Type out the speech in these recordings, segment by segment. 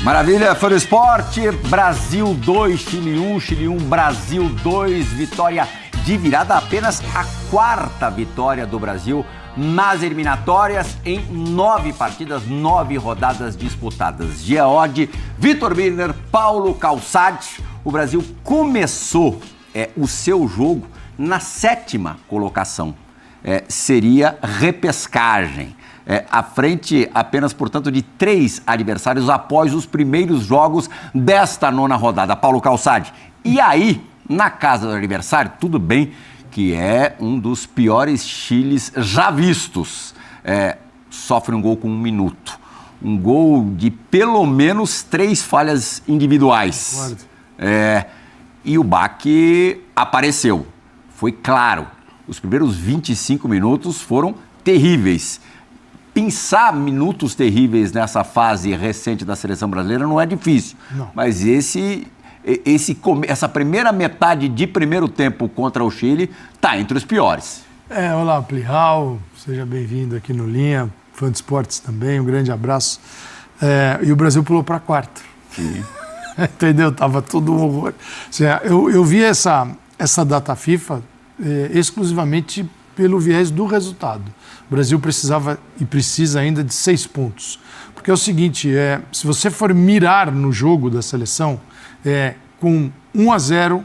Maravilha, foi no esporte. Brasil 2, Chile 1, Chile 1, Brasil 2. Vitória de virada, apenas a 4ª vitória do Brasil nas eliminatórias em 9 partidas, 9 rodadas disputadas. Geode, Vitor Birner, Paulo Calçade. O Brasil começou o seu jogo na 7ª colocação. Seria repescagem. À frente apenas, portanto, de 3 adversários após os primeiros jogos desta 9ª rodada. Paulo Calçade, e aí, na casa do adversário, tudo bem que é um dos piores Chiles já vistos. Sofre um gol com 1 minuto. Um gol de pelo menos 3 falhas individuais. E o baque apareceu. Foi claro. Os primeiros 25 minutos foram terríveis. Pensar minutos terríveis nessa fase recente da seleção brasileira não é difícil. Não. Mas essa primeira metade de primeiro tempo contra o Chile está entre os piores. Olá, Plihal, seja bem-vindo aqui no Linha, fã de esportes também, um grande abraço. E o Brasil pulou para 4º. Entendeu? Tava tudo um horror. Eu vi essa data FIFA exclusivamente pelo viés do resultado. O Brasil precisava e precisa ainda de 6 pontos. Porque é o seguinte, se você for mirar no jogo da seleção, com 1-0,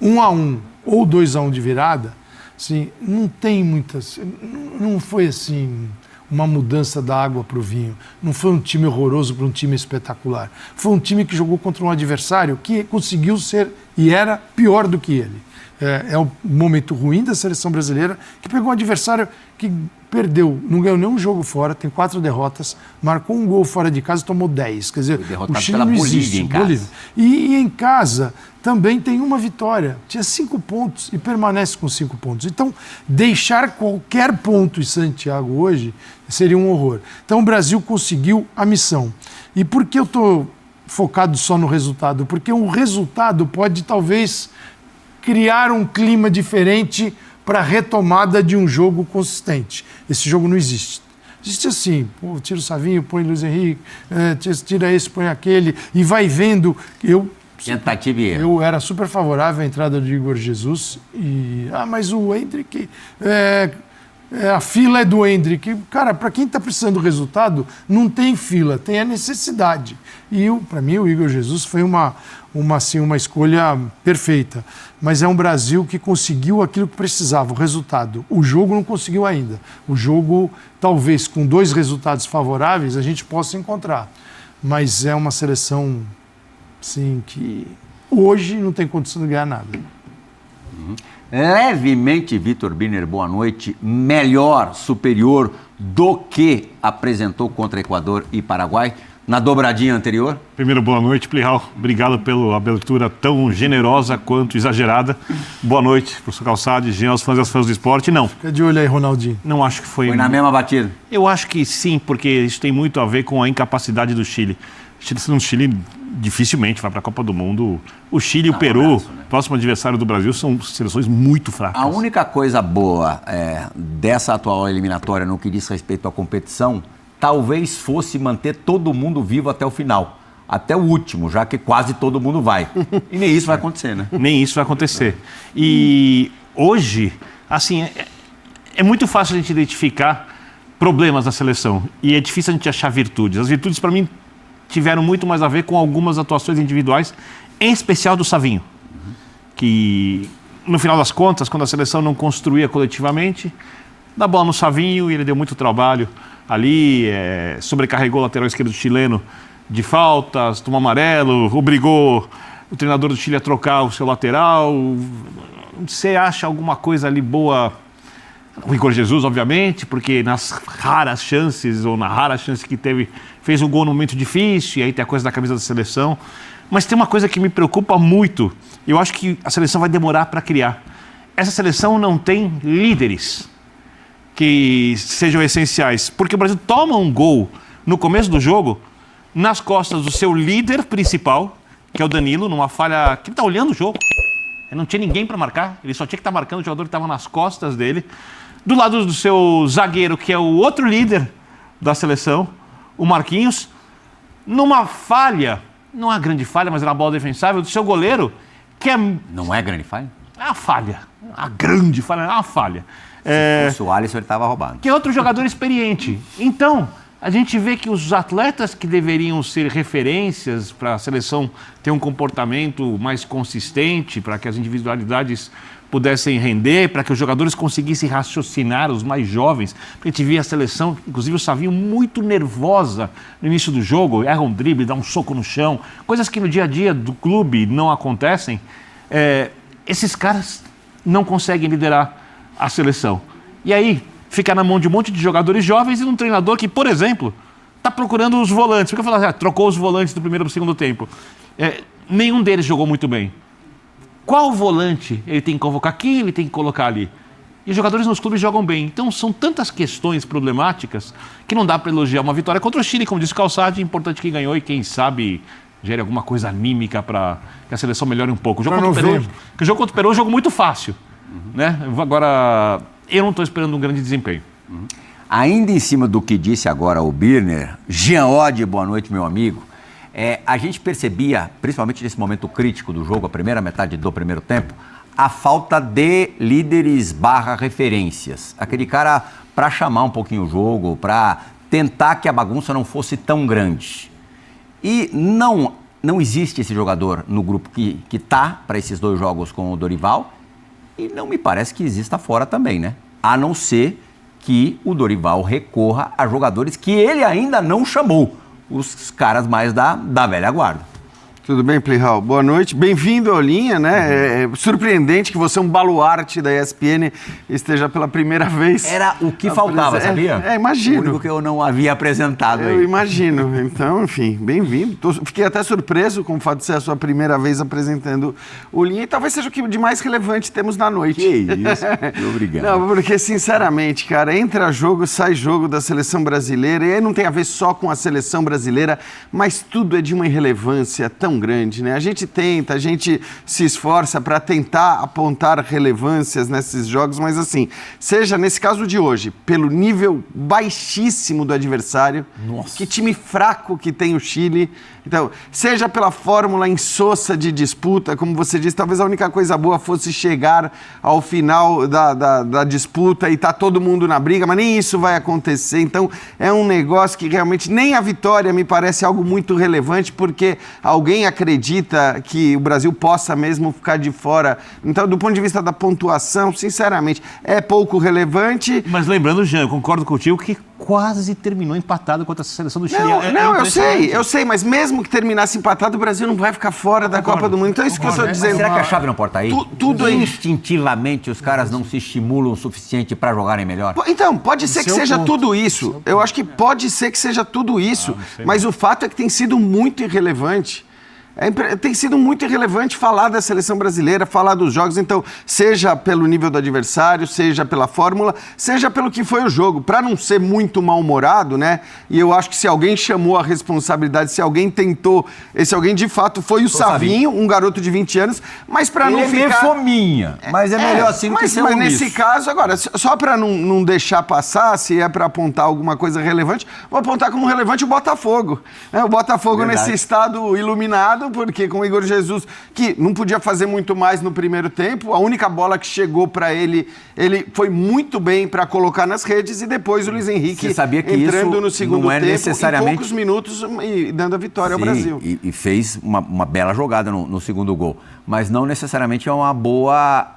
1-1 ou 2-1 de virada, assim, não tem muitas... Não foi assim uma mudança da água para o vinho. Não foi um time horroroso para um time espetacular. Foi um time que jogou contra um adversário que conseguiu ser e era pior do que ele. É o momento ruim da seleção brasileira, que pegou um adversário que perdeu, não ganhou nenhum jogo fora, tem 4 derrotas, marcou um gol fora de casa e tomou 10. Quer dizer, o Chile não existe. Em casa. E em casa também tem uma vitória. Tinha 5 pontos e permanece com 5 pontos. Então, deixar qualquer ponto em Santiago hoje seria um horror. Então, o Brasil conseguiu a missão. E por que eu estou focado só no resultado? Porque o resultado pode, talvez, criar um clima diferente para a retomada de um jogo consistente. Esse jogo não existe. Existe assim, tira o Savinho, põe o Luiz Henrique, tira esse, põe aquele, e vai vendo. Tentativa e erro. Eu era super favorável à entrada do Igor Jesus, mas o Endrick, a fila é do Endrick. Cara, para quem está precisando do resultado, não tem fila, tem a necessidade. E para mim o Igor Jesus foi uma escolha perfeita. Mas é um Brasil que conseguiu aquilo que precisava, o resultado. O jogo não conseguiu ainda. O jogo, talvez com 2 resultados favoráveis, a gente possa encontrar. Mas é uma seleção, sim, que hoje não tem condição de ganhar nada. Levemente, Vitor Birner, boa noite. Melhor, superior do que apresentou contra Equador e Paraguai na dobradinha anterior? Primeiro, boa noite, Plihal. Obrigado pela abertura tão generosa quanto exagerada. Boa noite, professor Calçade, Jean, aos fãs e aos fãs do esporte. Não. Fica de olho aí, Ronaldinho. Não acho que foi... Foi na mesma batida? Eu acho que sim, porque isso tem muito a ver com a incapacidade do Chile. O Chile dificilmente vai para a Copa do Mundo. O Chile e o Peru, próximo adversário do Brasil, são seleções muito fracas. A única coisa boa dessa atual eliminatória no que diz respeito à competição, talvez fosse manter todo mundo vivo até o final. Até o último, já que quase todo mundo vai. E nem isso vai acontecer, né? Nem isso vai acontecer. E hoje, assim, é muito fácil a gente identificar problemas na seleção. E é difícil a gente achar virtudes. As virtudes, para mim, tiveram muito mais a ver com algumas atuações individuais, em especial do Savinho. Que, no final das contas, quando a seleção não construía coletivamente, dá bola no Savinho e ele deu muito trabalho ali, sobrecarregou o lateral esquerdo chileno de faltas, tomou amarelo, obrigou o treinador do Chile a trocar o seu lateral. Você acha alguma coisa ali boa? O Igor Jesus, obviamente, porque nas raras chances, ou na rara chance que teve, fez um gol num momento difícil, e aí tem a coisa da camisa da seleção. Mas tem uma coisa que me preocupa muito, eu acho que a seleção vai demorar para criar. Essa seleção não tem líderes que sejam essenciais, porque o Brasil toma um gol no começo do jogo nas costas do seu líder principal, que é o Danilo, numa falha que ele está olhando o jogo. Ele não tinha ninguém para marcar, ele só tinha que estar marcando o jogador que estava nas costas dele. Do lado do seu zagueiro, que é o outro líder da seleção, o Marquinhos, numa falha, não é uma grande falha, mas é uma bola defensável do seu goleiro, que é... Não é grande falha? É uma falha. A grande falha, é uma falha. Se fosse o Alisson, ele estava roubando. Que é outro jogador experiente. Então, a gente vê que os atletas que deveriam ser referências para a seleção ter um comportamento mais consistente, para que as individualidades pudessem render, para que os jogadores conseguissem raciocinar, os mais jovens. Porque a gente via a seleção, inclusive o Savinho, muito nervosa no início do jogo, erra um drible, dá um soco no chão, coisas que no dia a dia do clube não acontecem. Esses caras não conseguem liderar a seleção. E aí, fica na mão de um monte de jogadores jovens e um treinador que, por exemplo, está procurando os volantes. Porque eu falo assim, trocou os volantes do primeiro para o segundo tempo. Nenhum deles jogou muito bem. Qual volante ele tem que convocar? Quem ele tem que colocar ali? E os jogadores nos clubes jogam bem. Então, são tantas questões problemáticas que não dá para elogiar uma vitória contra o Chile, como disse Calçade, importante que ganhou e quem sabe gere alguma coisa anímica para que a seleção melhore um pouco. O jogo contra o Peru é um jogo muito fácil. Né? Agora, eu não estou esperando um grande desempenho. Ainda em cima do que disse agora o Birner, Jean Oddi, boa noite, meu amigo, a gente percebia, principalmente nesse momento crítico do jogo, a primeira metade do primeiro tempo, a falta de líderes / referências. Aquele cara para chamar um pouquinho o jogo, para tentar que a bagunça não fosse tão grande. E não existe esse jogador no grupo que está para esses 2 jogos com o Dorival, e não me parece que exista fora também, né? A não ser que o Dorival recorra a jogadores que ele ainda não chamou, os caras mais da velha guarda. Tudo bem, Plihal? Boa noite. Bem-vindo ao Linha, né? É surpreendente que você, um baluarte da ESPN, esteja pela primeira vez. Era o que faltava, sabia? Imagino. O único que eu não havia apresentado aí. Eu imagino. Então, enfim, bem-vindo. Fiquei até surpreso com o fato de ser a sua primeira vez apresentando o Linha e talvez seja o que de mais relevante temos na noite. Que isso. Obrigado. Não, porque, sinceramente, cara, entra jogo, sai jogo da seleção brasileira e aí não tem a ver só com a seleção brasileira, mas tudo é de uma irrelevância tão grande, né? A gente se esforça para tentar apontar relevâncias nesses jogos, mas assim, seja nesse caso de hoje, pelo nível baixíssimo do adversário, que time fraco que tem o Chile, então, seja pela fórmula insossa de disputa, como você disse, talvez a única coisa boa fosse chegar ao final da disputa e tá todo mundo na briga, mas nem isso vai acontecer, então é um negócio que realmente nem a vitória me parece algo muito relevante, porque alguém acredita que o Brasil possa mesmo ficar de fora. Então, do ponto de vista da pontuação, sinceramente, é pouco relevante. Mas lembrando, Jean, eu concordo contigo que quase terminou empatado contra a seleção do Chile. Eu sei, mas mesmo que terminasse empatado, o Brasil não vai ficar fora da Copa do Mundo. Então é isso que eu estou dizendo. Será que a chave não pode estar aí? Tudo instintivamente os caras não se estimulam o suficiente para jogarem melhor? Então, pode ser que seja tudo isso. Eu acho que pode ser que seja tudo isso. Mas o fato é que tem sido muito irrelevante. Tem sido muito irrelevante falar da seleção brasileira, falar dos jogos, então, seja pelo nível do adversário, seja pela fórmula, seja pelo que foi o jogo, para não ser muito mal-humorado, né? E eu acho que se alguém chamou a responsabilidade, se alguém tentou, esse alguém de fato foi o Savinho, um garoto de 20 anos, mas para não ficar... Ele é fominha, mas é melhor assim do que ser Mas nesse caso, agora, só para não deixar passar, se é para apontar alguma coisa relevante, vou apontar como relevante o Botafogo. O Botafogo nesse estado iluminado, porque com o Igor Jesus, que não podia fazer muito mais no primeiro tempo, a única bola que chegou para ele foi muito bem para colocar nas redes e depois o Luiz Henrique entrando no segundo tempo, necessariamente... em poucos minutos e dando a vitória ao Brasil. E fez uma bela jogada no segundo gol, mas não necessariamente é uma boa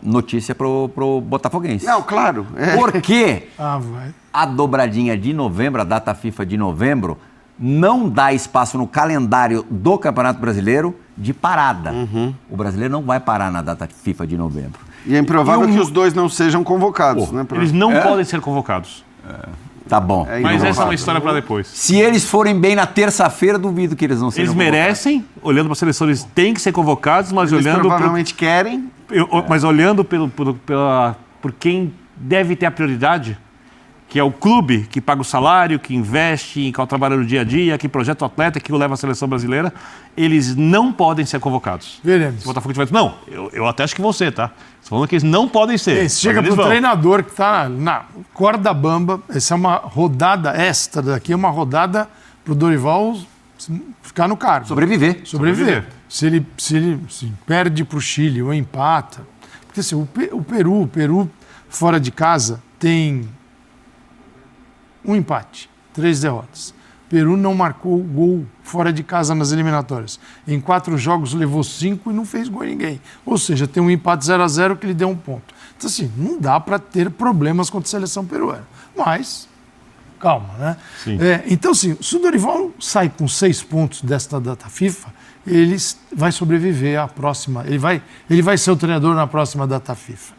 notícia pro botafoguense. Não, claro. Porque a dobradinha de novembro, a data FIFA de novembro, não dá espaço no calendário do Campeonato Brasileiro de parada. O brasileiro não vai parar na data FIFA de novembro. E é improvável que os dois não sejam convocados, né? Eles não podem ser convocados. Tá bom. Mas essa é uma história para depois. Se eles forem bem na terçação, duvido que eles não sejam convocados. Eles merecem, olhando para a seleção, eles têm que ser convocados, mas eles olhando... provavelmente querem. Mas olhando por quem deve ter a prioridade, que é o clube que paga o salário, que investe, que trabalha no dia a dia, que projeta o atleta, que o leva à seleção brasileira, eles não podem ser convocados. Veremos. Se o Botafogo tiver... Não, eu até acho que você, tá? Você falando que eles não podem ser. Chega pro treinador que está na corda bamba, essa é uma rodada extra daqui, é uma rodada pro Dorival ficar no cargo. Sobreviver. Se ele perde pro Chile ou empata. Porque assim, o Peru fora de casa tem um empate, 3 derrotas. O Peru não marcou gol fora de casa nas eliminatórias. Em 4 jogos levou 5 e não fez gol em ninguém. Ou seja, tem um empate 0-0 que lhe deu 1 ponto. Então assim, não dá para ter problemas contra a seleção peruana. Mas, calma, né? Então assim, se o Dorival sai com 6 pontos desta data FIFA, ele vai sobreviver à próxima. Ele vai ser o treinador na próxima data FIFA.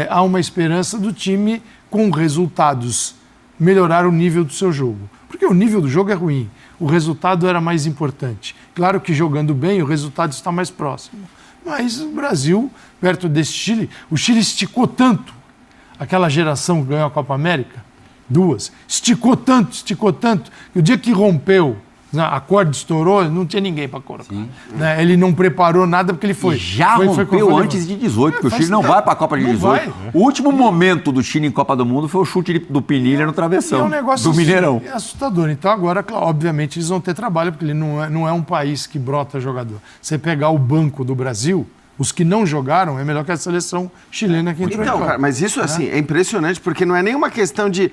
Há uma esperança do time com resultados melhorar o nível do seu jogo. Porque o nível do jogo é ruim, o resultado era mais importante. Claro que jogando bem o resultado está mais próximo. Mas o Brasil, perto desse Chile, o Chile esticou tanto. Aquela geração que ganhou a Copa América, 2, esticou tanto, que o dia que rompeu, a corda estourou, não tinha ninguém para colocar. Né? Ele não preparou nada porque ele foi. Rompeu antes de 18, porque o Chile não vai para a Copa de 18. O último momento do Chile em Copa do Mundo foi o chute do Pinilha no travessão. É um negócio do Mineirão. É assustador. Então agora, obviamente, eles vão ter trabalho, porque ele não é um país que brota jogador. Você pegar o banco do Brasil, os que não jogaram, é melhor que a seleção chilena que entrou em campo. Cara, mas isso assim, é impressionante, porque não é nenhuma questão de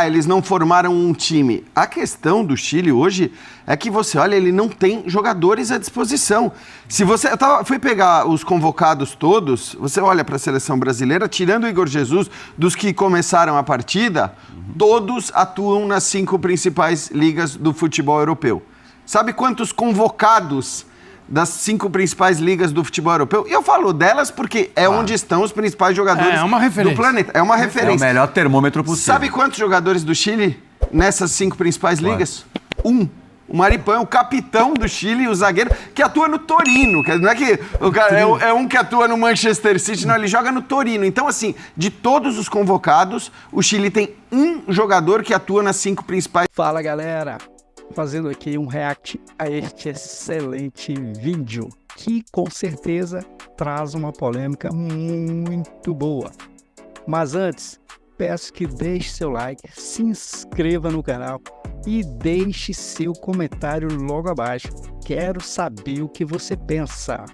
eles não formaram um time. A questão do Chile hoje é que você olha, ele não tem jogadores à disposição. Se você fui pegar os convocados todos, você olha para a seleção brasileira, tirando o Igor Jesus, dos que começaram a partida, todos atuam nas 5 principais ligas do futebol europeu. Sabe quantos convocados das 5 principais ligas do futebol europeu? E eu falo delas porque onde estão os principais jogadores do planeta. É uma referência. É o melhor termômetro possível. Sabe quantos jogadores do Chile nessas 5 principais ligas? 1. O Maripán, o capitão do Chile, o zagueiro, que atua no Torino. Não é que o cara é um que atua no Manchester City, não, ele joga no Torino. Então, assim, de todos os convocados, o Chile tem 1 jogador que atua nas 5 principais. Fala, galera! Fazendo aqui um react a este excelente vídeo, que com certeza traz uma polêmica muito boa. Mas antes, peço que deixe seu like, se inscreva no canal e deixe seu comentário logo abaixo. Quero saber o que você pensa.